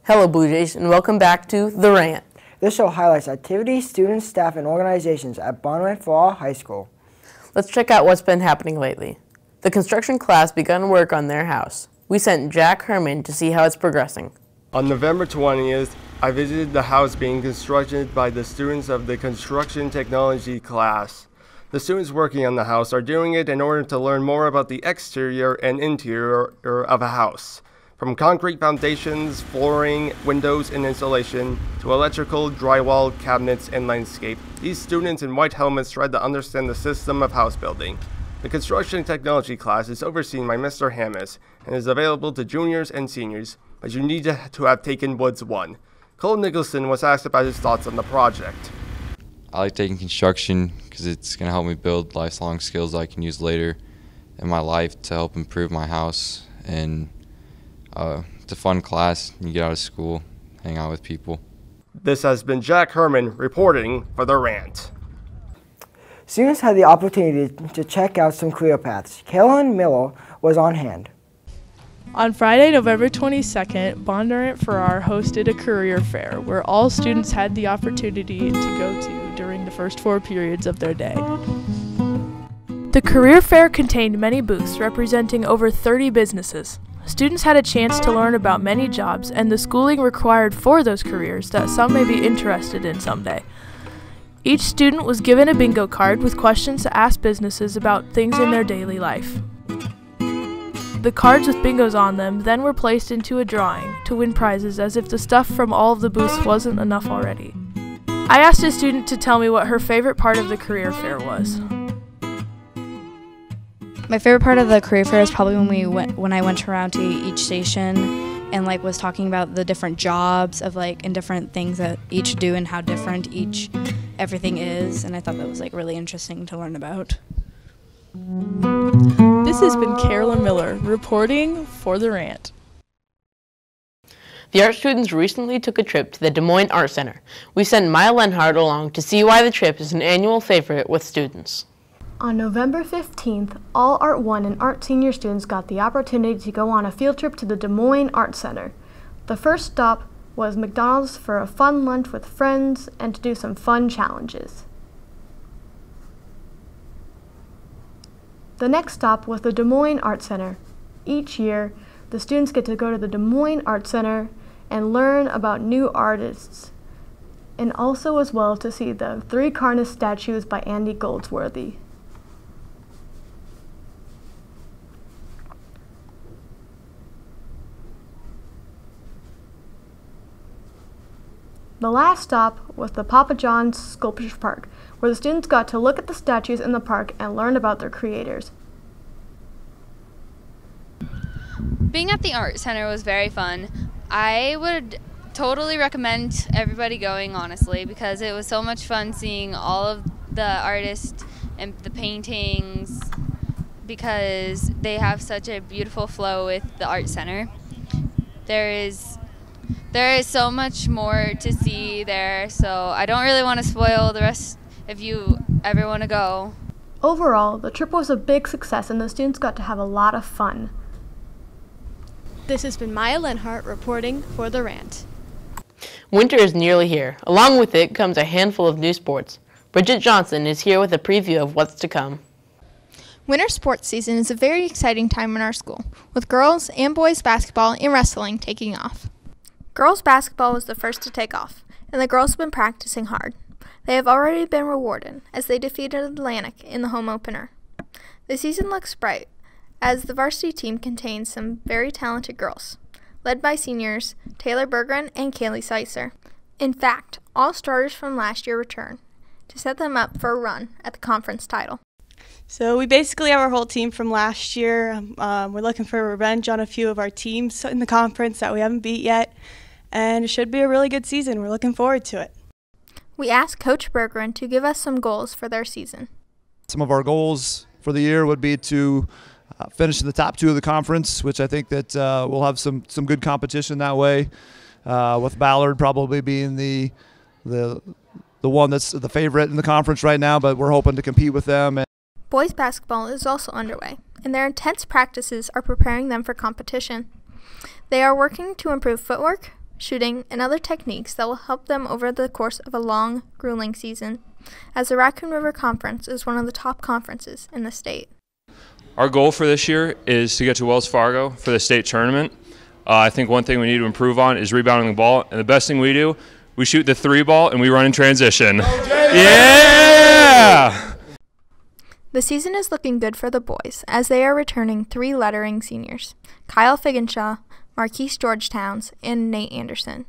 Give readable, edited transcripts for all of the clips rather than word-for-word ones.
Hello Blue Jays, and welcome back to The Rant. This show highlights activities, students, staff, and organizations at Bonneville for All High School. Let's check out what's been happening lately. The construction class began work on their house. We sent Jack Herman to see how it's progressing. On November 20th, I visited the house being constructed by the students of the construction technology class. The students working on the house are doing it in order to learn more about the exterior and interior of a house. From concrete foundations, flooring, windows, and insulation, to electrical, drywall, cabinets, and landscape, these students in white helmets tried to understand the system of house building. The construction technology class is overseen by Mr. Hammis and is available to juniors and seniors, but you need to have taken Woods 1. Cole Nicholson was asked about his thoughts on the project. I like taking construction because it's going to help me build lifelong skills I can use later in my life to help improve my house. And it's a fun class. You get out of school, hang out with people. This has been Jack Herman reporting for The Rant. Students had the opportunity to check out some career paths. Kaylin Miller was on hand. On Friday, November 22nd, Bondurant Farrar hosted a career fair where all students had the opportunity to go to during the first 4 periods of their day. The career fair contained many booths representing over 30 businesses. Students had a chance to learn about many jobs and the schooling required for those careers that some may be interested in someday. Each student was given a bingo card with questions to ask businesses about things in their daily life. The cards with bingos on them then were placed into a drawing to win prizes, as if the stuff from all of the booths wasn't enough already. I asked a student to tell me what her favorite part of the career fair was. My favorite part of the career fair is probably when I went around to each station and was talking about the different jobs of and different things that each do and how different everything is, and I thought that was really interesting to learn about. This has been Carolyn Miller reporting for The Rant. The art students recently took a trip to the Des Moines Art Center. We sent Maya Lenhart along to see why the trip is an annual favorite with students. On November 15th, all Art 1 and Art Senior students got the opportunity to go on a field trip to the Des Moines Art Center. The first stop was McDonald's for a fun lunch with friends and to do some fun challenges. The next stop was the Des Moines Art Center. Each year, the students get to go to the Des Moines Art Center and learn about new artists, and also as well to see the 3 Carnus statues by Andy Goldsworthy. The last stop was the Papa John's Sculpture Park, where the students got to look at the statues in the park and learn about their creators. Being at the art center was very fun. I would totally recommend everybody going, honestly, because it was so much fun seeing all of the artists and the paintings, because they have such a beautiful flow with the art center. There is so much more to see there, so I don't really want to spoil the rest if you ever want to go. Overall, the trip was a big success and the students got to have a lot of fun. This has been Maya Lenhart reporting for The Rant. Winter is nearly here. Along with it comes a handful of new sports. Bridget Johnson is here with a preview of what's to come. Winter sports season is a very exciting time in our school, with girls and boys basketball and wrestling taking off. Girls basketball was the first to take off, and the girls have been practicing hard. They have already been rewarded as they defeated Atlantic in the home opener. The season looks bright, as the varsity team contains some very talented girls, led by seniors Taylor Berggren and Kaylee Seitzer. In fact, all starters from last year return to set them up for a run at the conference title. So we basically have our whole team from last year. We're looking for revenge on a few of our teams in the conference that we haven't beat yet, and it should be a really good season. We're looking forward to it. We asked Coach Berggren to give us some goals for their season. Some of our goals for the year would be to finish in the top 2 of the conference, which I think that we'll have some good competition that way, with Ballard probably being the one that's the favorite in the conference right now, but we're hoping to compete with them. Boys basketball is also underway, and their intense practices are preparing them for competition. They are working to improve footwork, shooting, and other techniques that will help them over the course of a long, grueling season, as the Raccoon River Conference is one of the top conferences in the state. Our goal for this year is to get to Wells Fargo for the state tournament. I think one thing we need to improve on is rebounding the ball, and the best thing we do, we shoot the 3 ball and we run in transition. Yeah! The season is looking good for the boys as they are returning 3 lettering seniors, Kyle Figgenshaw, Marquise Georgetowns, and Nate Anderson.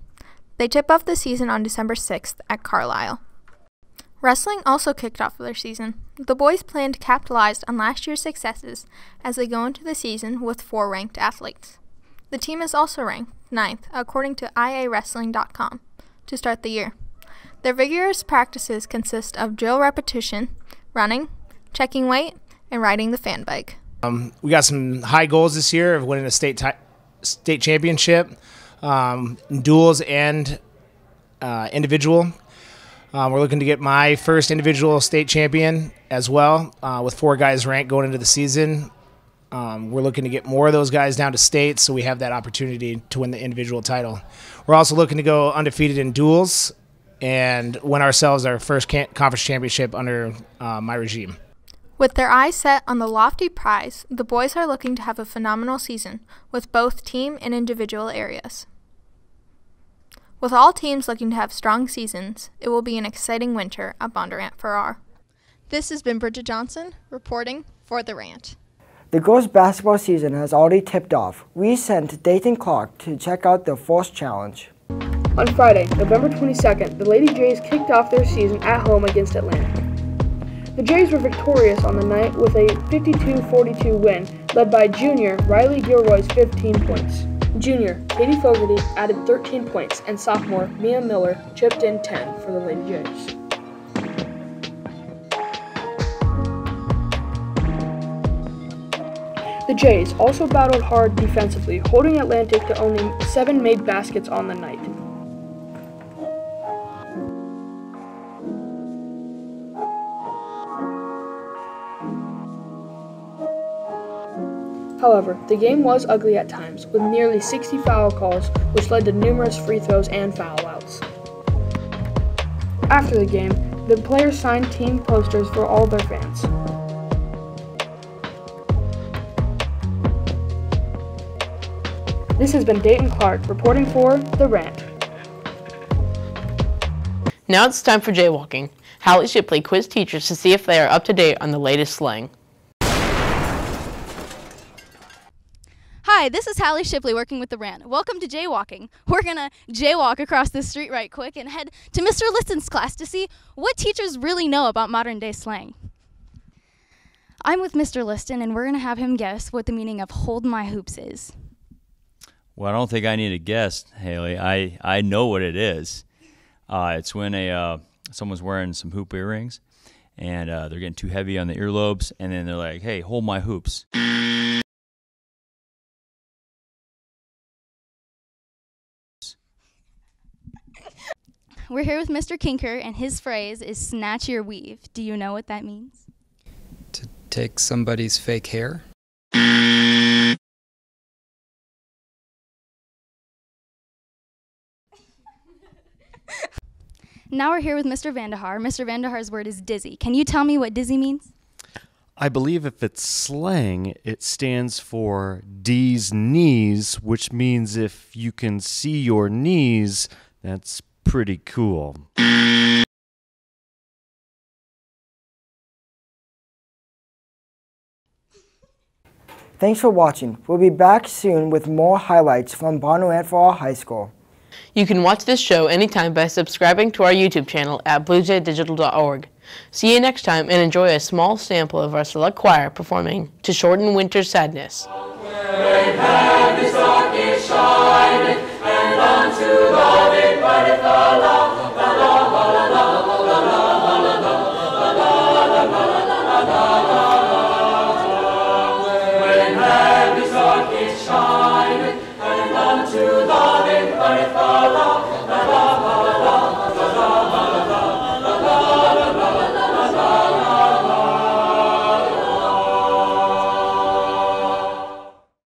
They tip off the season on December 6th at Carlisle. Wrestling also kicked off their season. The boys plan to capitalize on last year's successes as they go into the season with 4 ranked athletes. The team is also ranked 9th according to iawrestling.com to start the year. Their vigorous practices consist of drill repetition, running, checking weight, and riding the fan bike. We got some high goals this year of winning a state championship, duels and individual. We're looking to get my first individual state champion as well, with 4 guys ranked going into the season. We're looking to get more of those guys down to state so we have that opportunity to win the individual title. We're also looking to go undefeated in duels and win ourselves our first conference championship under my regime. With their eyes set on the lofty prize, the boys are looking to have a phenomenal season with both team and individual areas. With all teams looking to have strong seasons, it will be an exciting winter at Bondurant for R. This has been Bridget Johnson reporting for The Rant. The girls' basketball season has already tipped off. We sent Dayton Clark to check out the Force Challenge. On Friday, November 22nd, the Lady Jays kicked off their season at home against Atlanta. The Jays were victorious on the night with a 52-42 win, led by junior Riley Gilroy's 15 points. Junior Katie Fogarty added 13 points, and sophomore Mia Miller chipped in 10 for the Lady Jays. The Jays also battled hard defensively, holding Atlantic to only 7 made baskets on the night. However, the game was ugly at times, with nearly 60 foul calls, which led to numerous free throws and foul outs. After the game, the players signed team posters for all their fans. This has been Dayton Clark reporting for The Rant. Now it's time for Jaywalking. Hallie Shipley quizzed teachers to see if they are up to date on the latest slang. Hi, this is Hallie Shipley working with The Rant. Welcome to Jaywalking. We're going to jaywalk across the street right quick and head to Mr. Liston's class to see what teachers really know about modern day slang. I'm with Mr. Liston and we're going to have him guess what the meaning of hold my hoops is. Well, I don't think I need a guess, Haley. I know what it is. It's when someone's wearing some hoop earrings and they're getting too heavy on the earlobes and then they're like, hey, hold my hoops. We're here with Mr. Kinker, and his phrase is snatch your weave. Do you know what that means? To take somebody's fake hair? Now we're here with Mr. Vandahar. Mr. Vandahar's word is dizzy. Can you tell me what dizzy means? I believe if it's slang, it stands for D's knees, which means if you can see your knees, that's pretty cool. Thanks for watching. We'll be back soon with more highlights from Bondurant for All High School. You can watch this show anytime by subscribing to our YouTube channel at bluejaydigital.org. See you next time and enjoy a small sample of our select choir performing To Shorten Winter's Sadness. When heaven's dark is shining, and unto love it brighteneth the light.